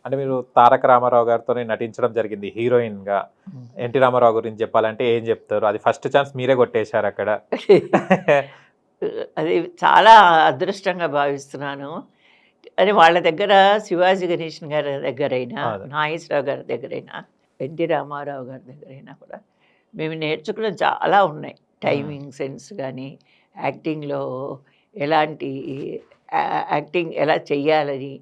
అంటే మీరు తారక రామారావు గారితో నటించడం జరిగింది హీరోయిన్ గా. ఎన్టీ రామారావు గురించి చెప్పాలంటే ఏం చెప్తారు? అది ఫస్ట్ ఛాన్స్ మీరే కొట్టేశారు అక్కడ. అది చాలా అదృష్టంగా భావిస్తున్నాను. అని వాళ్ళ దగ్గర శివాజీ గణేషన్ గారి దగ్గరైనా, అదే. నాగేశ్వరరావు గారి దగ్గరైనా, ఎన్టీ రామారావు గారి దగ్గరైనా కూడా మేము నేర్చుకున్నది చాలా ఉన్నాయి. టైమింగ్ సెన్స్ కానీ, యాక్టింగ్లో ఎలాంటి యాక్టింగ్ ఎలా చెయ్యాలని,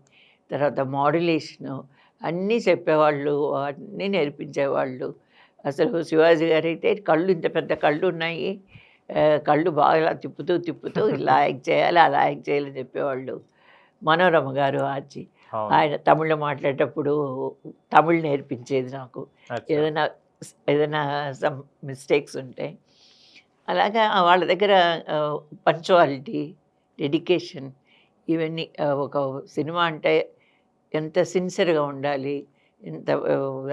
తర్వాత మాడ్యులేషను అన్నీ చెప్పేవాళ్ళు, అన్నీ నేర్పించేవాళ్ళు. అసలు శివాజీ గారైతే కళ్ళు ఇంత పెద్ద కళ్ళు ఉన్నాయి, కళ్ళు బాగా ఇలా తిప్పుతూ తిప్పుతూ ఇలా యాక్ట్ చేయాలి, అలా యాక్ట్ చేయాలని చెప్పేవాళ్ళు. మనోరమ గారు ఆచి అవును. ఆయన తమిళ్లో మాట్లాడేటప్పుడు తమిళ్ నేర్పించేది నాకు. అచ్చా. ఏదైనా ఏదైనా సమ్ మిస్టేక్స్ ఉంటే అలాగా వాళ్ళ దగ్గర పంక్చువాలిటీ, డెడికేషన్ ఇవన్నీ ఒక సినిమా అంటే ఎంత సిన్సియర్గా ఉండాలి,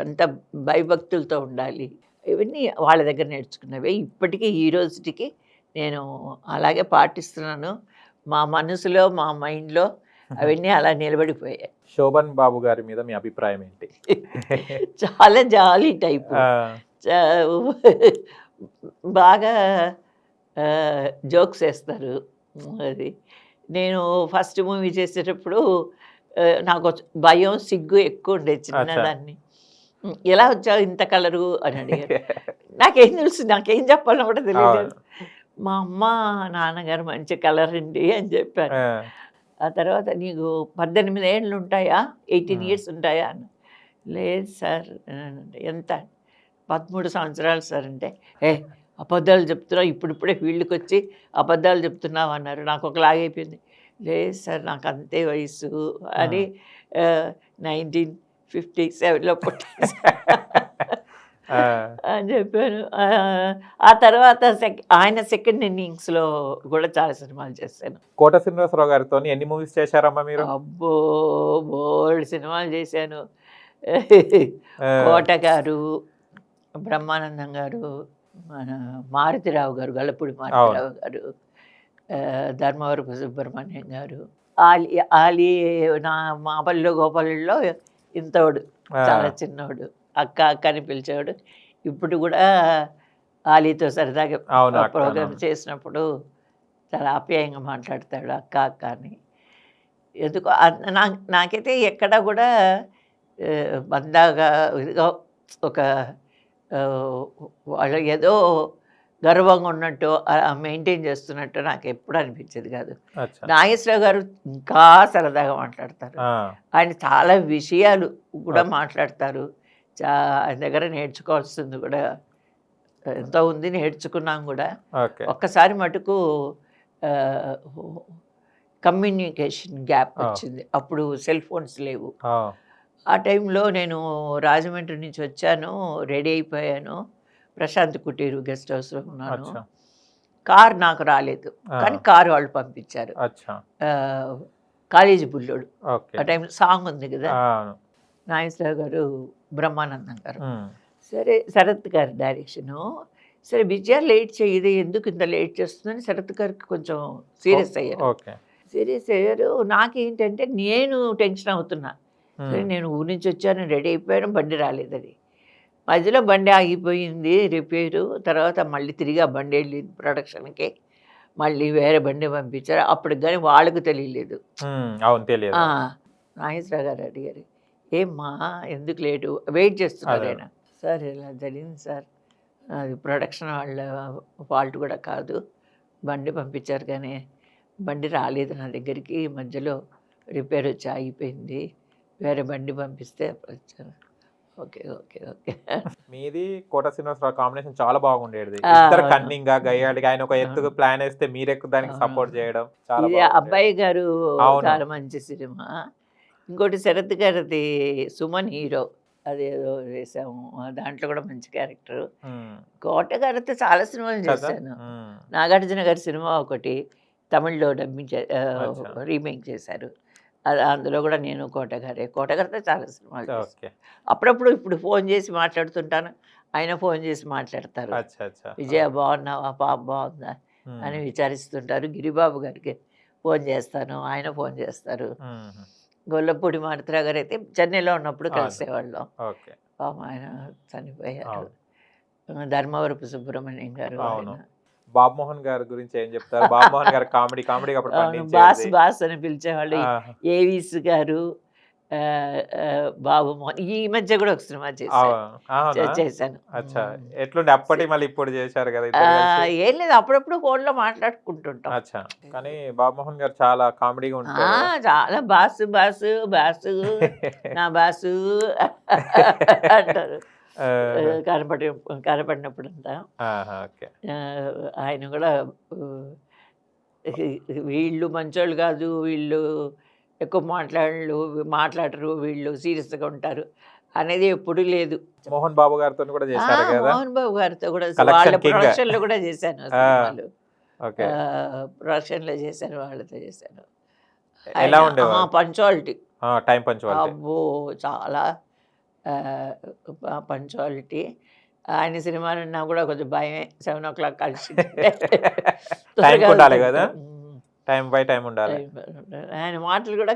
ఎంత భయభక్తులతో ఉండాలి, ఇవన్నీ వాళ్ళ దగ్గర నేర్చుకున్నవే. ఇప్పటికీ ఈ రోజుటికి నేను అలాగే పాటిస్తున్నాను. మా మనసులో, మా మైండ్లో అవన్నీ అలా నిలబడిపోయాయి. శోభన్ బాబు గారి మీద మీ అభిప్రాయం ఏంటి? చాలా జాలీ టైపు, బాగా జోక్స్ వేస్తారు. అది నేను ఫస్ట్ మూవీ చేసేటప్పుడు నాకు భయం, సిగ్గు ఎక్కువ ఉండేది చిన్నదాన్ని. ఎలా వచ్చావు ఇంత కలరు అని అడిగారు. నాకేం తెలుసు, నాకేం చెప్పాలో కూడా తెలియదు. మా అమ్మ నాన్నగారు మంచి కలర్ అండి అని చెప్పాను. ఆ తర్వాత నీకు 18 ఏళ్ళు ఉంటాయా, 18 ఇయర్స్ ఉంటాయా అన్న. లేదు సార్. ఎంత? 13 సంవత్సరాలు సార్ అంటే, అబద్ధాలు చెప్తున్నావు, ఇప్పుడిప్పుడే ఫీల్డ్కి వచ్చి అబద్ధాలు చెప్తున్నావు అన్నారు. నాకు ఒకలాగైపోయింది. లేదు సార్ నాకు అంతే వయసు అని 1957లో పుట్టాను అని చెప్పాను. ఆ తర్వాత ఆయన సెకండ్ ఇన్నింగ్స్లో కూడా చాలా సినిమాలు చేశాను. కోట శ్రీనివాసరావు గారితో ఎన్ని మూవీస్ చేశారమ్మా మీరు? అబ్బో బోల్డ్ సినిమాలు చేశాను. కోట గారు, బ్రహ్మానందం గారు, మన మారుతిరావు గారు, గల్లపూడి మారుతిరావు గారు, ధర్మవరపు సుబ్రహ్మణ్యం గారు, ఆలి నా మాపల్లిలో గోపాలలో ఇంతోడు చాలా చిన్నోడు, అక్క అక్క అని పిలిచేవాడు. ఇప్పుడు కూడా ఆలీతో సరదాగా ప్రోగ్రామ్ చేసినప్పుడు చాలా ఆప్యాయంగా మాట్లాడతాడు అక్క అక్క అని. ఎందుకో నాకైతే ఎక్కడ కూడా బందాగా ఇదిగా ఒక వాళ్ళు ఏదో గర్వంగా ఉన్నట్టు మెయింటైన్ చేస్తున్నట్టు నాకు ఎప్పుడు అనిపించేది కాదు. నాగేశ్వరరావు గారు ఇంకా సరదాగా మాట్లాడతారు. ఆయన చాలా విషయాలు కూడా మాట్లాడతారు. ఆయన దగ్గర నేర్చుకోవాల్సింది కూడా ఎంతో ఉంది, నేర్చుకున్నాం కూడా. ఒక్కసారి మటుకు కమ్యూనికేషన్ గ్యాప్ వచ్చింది. అప్పుడు సెల్ ఫోన్స్ లేవు. ఆ టైంలో నేను రాజమండ్రి నుంచి వచ్చాను, రెడీ అయిపోయాను, ప్రశాంత్ కుటీరు గెస్ట్ హౌస్లో ఉన్నాను. కార్ నాకు రాలేదు, కానీ కారు వాళ్ళు పంపించారు. కాలేజీ బుల్లోడు ఆ టైంలో సాంగ్ ఉంది కదా, నాగేశ్వరరావు గారు, బ్రహ్మానందం గారు. సరే శరత్ గారి డైరెక్షను. సరే విజయ లేట్ చేయదు, ఎందుకు ఇంత లేట్ చేస్తుందని శరత్ గారికి కొంచెం సీరియస్ అయ్యారు. నాకేంటంటే నేను టెన్షన్ అవుతున్నా. సరే నేను ఊరి నుంచి వచ్చాను, రెడీ అయిపోయాను, బండి రాలేదని. మధ్యలో బండి ఆగిపోయింది రిపేరు. తర్వాత మళ్ళీ తిరిగి ఆ బండి వెళ్ళింది ప్రొడక్షన్కి, మళ్ళీ వేరే బండి పంపించారు. అప్పటికి కానీ వాళ్ళకు తెలియలేదు. నాగేశ్వరరావు గారు అడిగారు, ఏమ్మా ఎందుకు లేటు, వెయిట్ చేస్తున్నారు ఆయన. సార్ ఇలా జరిగింది సార్, అది ప్రొడక్షన్ వాళ్ళ ఫాల్ట్ కూడా కాదు, బండి పంపించారు కానీ బండి రాలేదు నా దగ్గరికి, మధ్యలో రిపేర్ వచ్చి ఆగిపోయింది, వేరే బండి పంపిస్తే అప్పుడు వచ్చాను. Okay okay okay. మీది కోట శ్రీనివాసరావు కాంబినేషన్ చాలా బాగుండేది. ఇద్దరు కన్నింగ్ గా గయ్యాళిగా, ఆయన ఒక ఎత్తుకు ప్లాన్ వేస్తే మీరెక్కు దానికి సపోర్ట్ చేయడం. ఇది అబ్బాయి గారు చాలా మంచి సినిమా. ఇంకోటి శరత్ గారిది సుమన్ హీరో, అదేదో వేసాము, దాంట్లో కూడా మంచి క్యారెక్టర్. కోట గారితో చాలా సినిమాలు చేశాను. నాగార్జున గారి సినిమా ఒకటి తమిళ్లో డబ్బింగ్ రీమేక్ చేశారు, అందులో కూడా నేను కోటగారితో చాలా సినిమాలు చేస్తాను. అప్పుడప్పుడు ఇప్పుడు ఫోన్ చేసి మాట్లాడుతుంటాను, ఆయన ఫోన్ చేసి మాట్లాడతారు, విజయ బాగున్నావా, పాప బాగుందా అని విచారిస్తుంటారు. గిరిబాబు గారికి ఫోన్ చేస్తాను, ఆయన ఫోన్ చేస్తారు. గొల్లపూడి మారుతిరావు గారు అయితే చెన్నైలో ఉన్నప్పుడు అవును. కలిసేవాళ్ళం. ఓకే. పాపం ఆయన చనిపోయారు. అవును. ధర్మవరపు సుబ్రహ్మణ్యం గారు అవును. ఆయన. బాబు మోహన్ గారి గురించి ఏం చెప్తారు? బాబు మోహన్ గారు కామెడీగా అప్పుడు అవును. బాస్ పండించేది. బాస్ అని పిలిచేవాళ్ళు. ఆహా! ఏవిస్ గారు, బాబు మోహన్ ఈ మధ్య కూడా ఒక సినిమా చేశారు. అవునా? చేశాను. అచ్చా! ఎట్లుండే అప్పటి మళ్ళీ ఇప్పుడు చేశారు కదా ఆ! ఇద్దరు కలిసి. ఏం లేదు, అప్పుడప్పుడు ఫోన్‌లో మాట్లాడుకుంటుంటాం. అచ్చా! కానీ బాబు మోహన్ గారు చాలా కామెడీగా ఆ! ఉంటారు. చాలా బాసు బాసు బాసు నా బాసు అంటారు. ఆహా! కనపడినప్పుడంతా. ఆహా! ఓకే. ఆయన కూడా ఆహ్, వీళ్ళు మంచోళ్ళు కాదు, వీళ్ళు ఎక్కువ మాట్లాడరు, వీళ్ళు సీరియస్‌గా ఉంటారు అనేది ఎప్పుడూ లేదు. మోహన్ బాబు గారితోని కూడా చేశారు కదా! మోహన్ బాబు గారితో కూడా వాళ్ళ కలెక్షన్ కింగ్. ప్రొడక్షన్‌లో కూడా చేశాను ఆ! సినిమాలు. ఓకే. ప్రొడక్షన్‌లో చేశాను, వాళ్ళతో చేశాను. ఎలా ఆయన ఉండేవారు? పంక్చువాలిటీ. Time punctuality. అబ్బో! చాలా పంక్చువాలిటీ. ఆయన సినిమాలన్నా కూడా కొంచెం భయమే. 7:00 కలిసిందంటే టైంకి త్వరగా ఉండాలి అవుతుంటాం. కదా! టైమ్ బై టైమ్ ఉండాలి. ఆయన మాటలు కూడా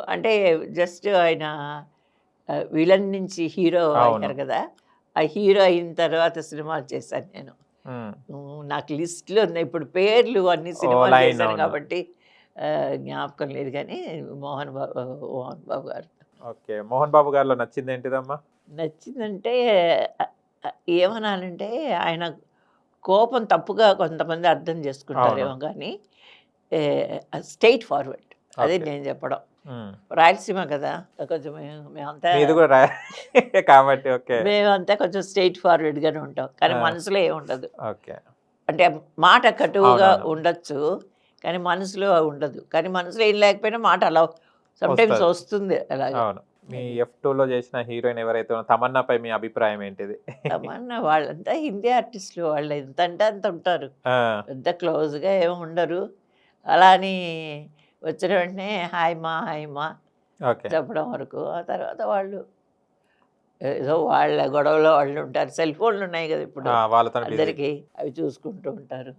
అంటే జస్ట్ ఆయన విలన్ నుంచి హీరో అవును. అయ్యారు కదా! ఆ హీరో అయిన తర్వాత సినిమాలు చేశాను నేను. హ్మ్. నాకు లిస్ట్‌లో ఉన్నాయి. ఇప్పుడు పేర్లు అన్ని ఓ సినిమాలు లైన్ చేశాను అవును. కాబట్టి జ్ఞాపకం లేదు కానీ మోహన్ బాబు గారు ఓకే. మోహన్ బాబు గారిలో నచ్చింది ఏంటిదమ్మా? నచ్చిందంటే ఏమనాలంటే ఆయన కోపం తప్పుగా కొంతమంది అర్థం అవును. చేసుకుంటారేమో కానీ స్ట్రెయిట్ ఫార్వర్డ్. అదే ఓకే. నేను చెప్పడం. హ్మ్. రాయలసీమ కదా! కొంచెం మేమంతా మీది కూడా కాబట్టి ఓకే. మేమంతా కొంచెం స్ట్రెయిట్ ఫార్వర్డ్‌గానే ఉంటాం. కానీ ఆ! మనసులో ఏముండదు. ఓకే. అంటే మాట కటువుగా అవునవును. ఉండొచ్చు. కానీ మనసులో ఉండదు. కానీ మనసులో ఏం లేకపోయినా మాట అలా సమ్‌టైమ్స్ వస్తది. వస్తుంది అలాగా. అవును. మీ అది. ఎఫ్2లో చేసిన హీరోయిన్ ఎవరైతే ఉన్నారో తమన్నాపై మీ అభిప్రాయం ఏంటిది? తమన్నా వాళ్ళంతా హిందీ ఆర్టిస్టులు. వాళ్ళు ఎంతంటే అంత ఉంటారు. ఆ! పెద్ద క్లోజ్‌గా ఏమి ఉండరు. అలా అని వచ్చిన వెంటనే హాయ్ మా, హాయ్ మా ఓకే. చెప్పడం వరకు. ఆ తర్వాత వాళ్ళు ఏదో వాళ్ళ గొడవలో వాళ్ళు ఉంటారు. సెల్ ఫోన్‌లు ఉన్నాయి కదా ఇప్పుడు వాళ్ళతోని బిజీ. అందరికీ. అవి చూసుకుంటూ ఉంటారు.